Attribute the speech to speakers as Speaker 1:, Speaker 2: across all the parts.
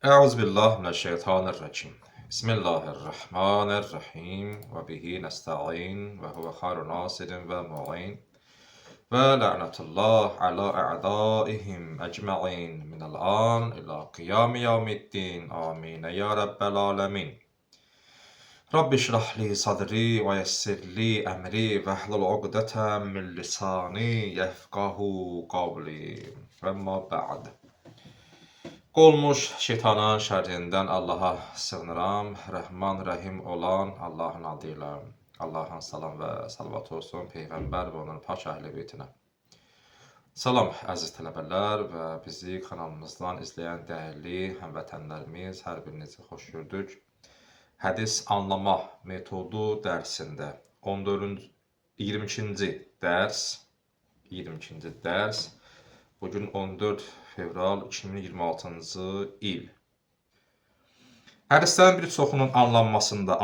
Speaker 1: Euzubillahimineşşeytanirracim. Bismillahirrahmanirrahim. Ve bihi nesta'in ve huve hayru nasirin ve mu'in. Ve la'netullah ala a'daihim ecma'in minel an ila kıyami yevmiddin. Amin. Ya Rabbel alemin. Rabbi şrahli sadri ve yessirli emri ve hlul ugdeten min lisani yefkahu kavli. Ve ma ba'd. Qolmuş şeytanın şərrindən Allaha sığınıram. Rəhman, Rəhim olan Allahın adıyla. Allahın salam və salavat olsun Peyğəmbər və onun pak əhli beytinə. Salam əziz tələbələr və bizi kanalımızdan izləyən dəyərli həmvətənlərimiz, hər birinizi xoş gördük. Hədis anlama metodu dərsində 22-ci dərs. Bugün 14 fevral 2026-cı il. Hədislərin bir çoxunun anlaşılmasında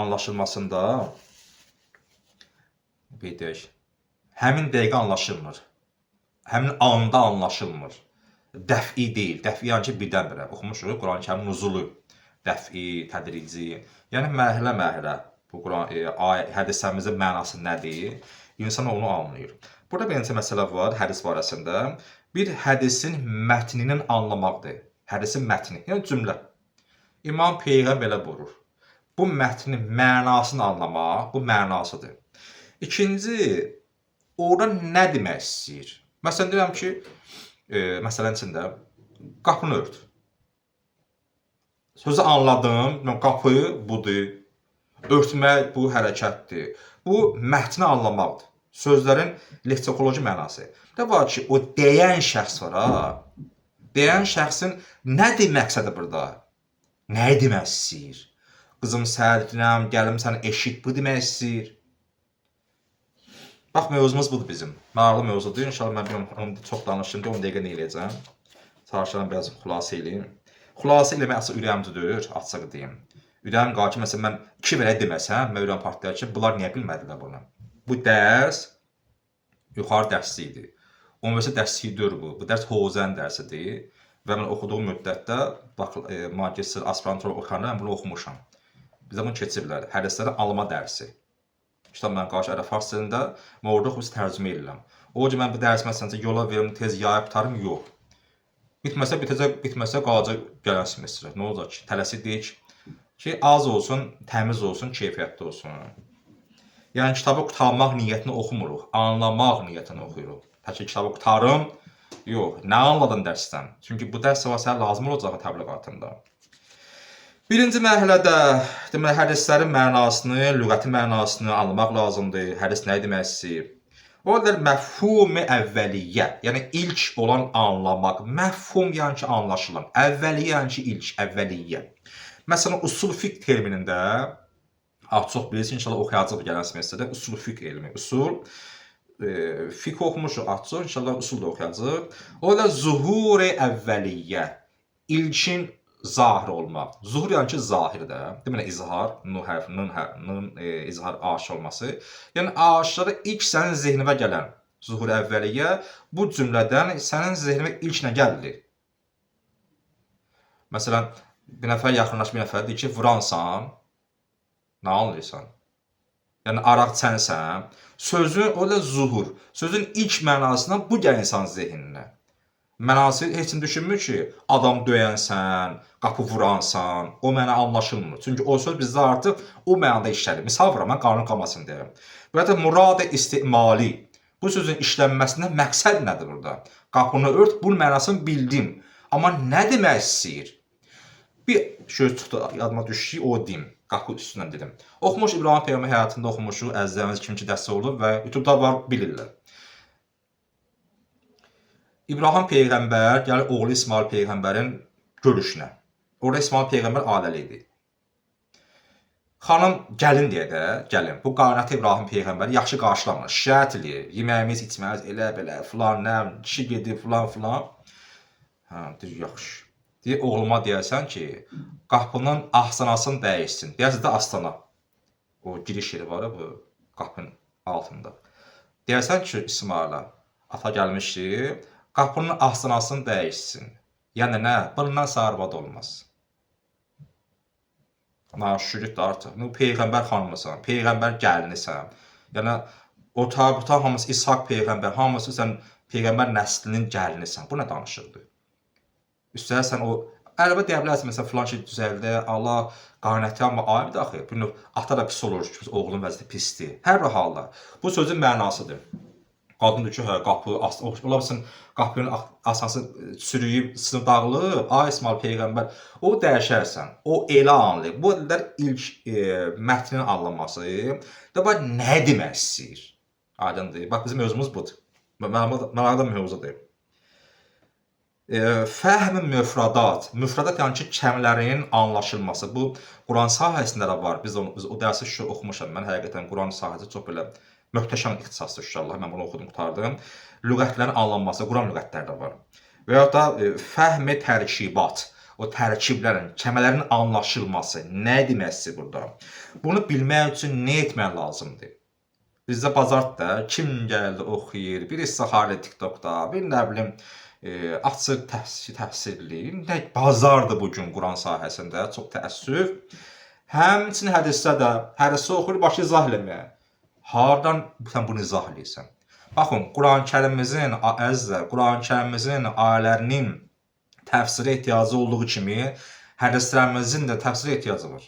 Speaker 1: həmin dəqiqə anlaşılmır. Həmin anda anlaşılmır. Dəf'i deyil. Dəf'i yəni ki, birdən-birə. Oxumuşuq Quran-ı Kərimin nuzulu. Dəf'i, tədrici. Yəni mərhələ-mərhələ bu hədislərimizin mənası nədir? İnsan onu anlayır. Burada bir neçə məsələ var hədis barəsində. Bir hədisin mətninin anlamaqdır. Hədisin mətni, yəni cümlə. İmam Peyğəmbər belə buyurur. Bu mətnin mənasını anlamaq, bu mənasıdır. İkinci, orada nə demək istəyir? Məsələn, deyirəm ki, məsələnin içində qapını ört. Sözü anladım, qapı budur, örtmək bu hərəkətdir. Bu mətni anlamaqdır. Sözlərin leksikoloji mənası. Bir də var ki, o deyən şəxs var ha. Deyən şəxsin nədir məqsədi burada? Nəyi demək istəyir? Qızım səhərdirəm, gəlim sən eşit, bu demək istəyir. Bax, mövzumuz budur bizim. Maraqlı mövzudur. İnşallah mən onu çox danışdım, 10 dəqiqə nə eləyəcəm. Çalışıram biraz xülasə eləyim. Xülasə eləmək əsas ürəyimdir, açıq deyim. Ürəyim qalır ki, məsələn, mən 2 verə deməsəm, mən ürəyim partlayır ki, bunlar niyə bilmədilər bunu? Bu dərs yuxarı dərsliyidir. Universitet dərsliyidir bu. Bu dərs Hozən dərsidir. Və mən oxuduğum müddətdə magistr, aspirantura oxuyanda mən bunu oxumuşam. Bizə bunu keçirlər. Hədislərin alma dərsi. Kitab mən qarşı ərəb fars dilində, mən orada xüsusi tərcümə edirəm. O ki, mən bu dərs məsələn yola verim, tez yayıb tutarım, yox. Bitməsə qalacaq gələn semestrə. Nə olacaq ki? Tələsik deyik ki, az olsun, təmiz olsun, keyfiyyətli olsun. Yəni kitabı qurtarmaq niyyətini oxumuruq, anlamaq niyyətini oxuyuruq. Tək kitabı qurtarım, yox, nə anladın dərsdən? Çünki bu dərs sənə lazım olacaq təbliğatında. Birinci mərhələdə deməli hədislərin mənasını, lüğəti mənasını anlamaq lazımdır. Hədis nə demək istəyir? O da məfhum-i əvvəliyyə, yəni ilk olan anlamaq. Məfhum yəni ki, anlaşılan. Əvvəliyyə yəni ki, ilk, əvvəliyyə. Məsələn, usul fiqh terminində çox bilirsiniz, inşallah oxuyacaq gələn semestrdə usul fiqh elmi. Usul fiqh oxumuşuq, açıq, inşallah usul da oxuyacaq. O da zuhur-i əvvəliyyə, ilkin zahir olmaq. Zuhur yəni ki, zahirdə, deməli izhar, nun izhar aşır olması. Yəni aşırı ilk sənin zehnivə gələn zuhur-i əvvəliyyə bu cümlədən sənin zehnivə ilk nə gəlir? Məsələn, bir nəfər yaxınlaş, bir nəfər deyir ki, vuransan, nə anlayırsan? Yəni, araq çənsən, sözün, o da zuhur. Sözün ilk mənasından bu gəl insan zehninə. Mənası heç kim düşünmür ki, adam döyənsən, qapı vuransan, o mənə anlaşılmır. Çünki o söz bizdə artıq o mənada işlədir. Misal vuram, mən qanun qalmasın deyirəm. Burada murad-ı istimali, bu sözün işlənməsində məqsəd nədir burada? Qapını ört, bunun mənasını bildim. Amma nə demək istəyir? Bir söz tutdu, yadıma düşdü, o deyim. Qapı üstündən dedim. Oxumuş İbrahim Peyğəmbər həyatında oxumuşuq, əzizlərimiz kimi ki, dəstək olub və YouTube-da var, bilirlər. İbrahim Peyğəmbər gəlir oğlu İsmail Peyğəmbərin görüşünə. Orada İsmail Peyğəmbər ailəli idi. Xanım gəlin deyə də, gəlin. Bu qaynatı İbrahim Peyğəmbəri yaxşı qarşılamır, şikayət eləyir. Yeməyimiz, içməyiz, elə belə, filan, nə, kişi gedir, filan. Hə, deyir, yaxşı. Deyir, oğluma deyərsən ki, qapının astanasını dəyişsin. Deyərsən də astana. O giriş yeri var ya bu qapının altında. Deyərsən ki, İsmail'a, ata gəlmişdi, qapının astanasını dəyişsin. Yəni nə? Bundan sarvad olmaz. naşükürlükdür artıq. Peyğəmbər xanımısan, peyğəmbər gəlinisən. Yəni o tabuta hamısı İshak peyğəmbər, hamısı sən peyğəmbər nəslinin gəlinisən. Bu nə danışıqdır? Üstəlik sən o əlbəttə deyə bilərsən məsələn filan şey düzəldi, Allah qaynətə amma ayıb axı. Bu növ ata da pis olur ki, oğlun vəziyyəti pisdir. Hər bir halda bu sözün mənasıdır. Qadın ki, hə, qapı ola bilsin qapının asası çürüyüb, sınıb dağılıb, ay İsmail peyğəmbər, o dəyişərsən. O elə anlayır. Bu dedilər ilk mətnin anlaması. Da bax nə demək istəyir? Aydındır. Bax bizim mövzumuz budur. Maraqlı mövzudur. Fəhm müfradat. Müfradat yəni ki, kəmlərin anlaşılması. Bu Quran sahəsində də var. Biz o dərsi oxumuşam. Mən həqiqətən Quran sahəsi çox belə möhtəşəm ixtisasdır inşallah. Mən bunu oxudum, qurtardım. Lüğətlərin anlanması, Quran lüğətləri də var. Və ya da fəhm tərkibat, o tərkiblərin, kəmələrin anlaşılması, nə deməkdir burada? Bunu bilmək üçün nə etmək lazımdır? Bizdə bazarda kim gəldi oxuyur, birisi xaricdə TikTokda, bir nə bilim açıq təhsilli, bazardır bu gün Quran sahəsində, çox təəssüf. Həmçinin hədisdə də, hədisi oxuyur, başı izah eləməyə. Hardan sən bunu izah edirsən? Baxın, Quran-Kərimimizin əzizlər, Quran-Kərimimizin ayələrinin təfsirə ehtiyacı olduğu kimi, hədislərimizin də təfsirə ehtiyacı var.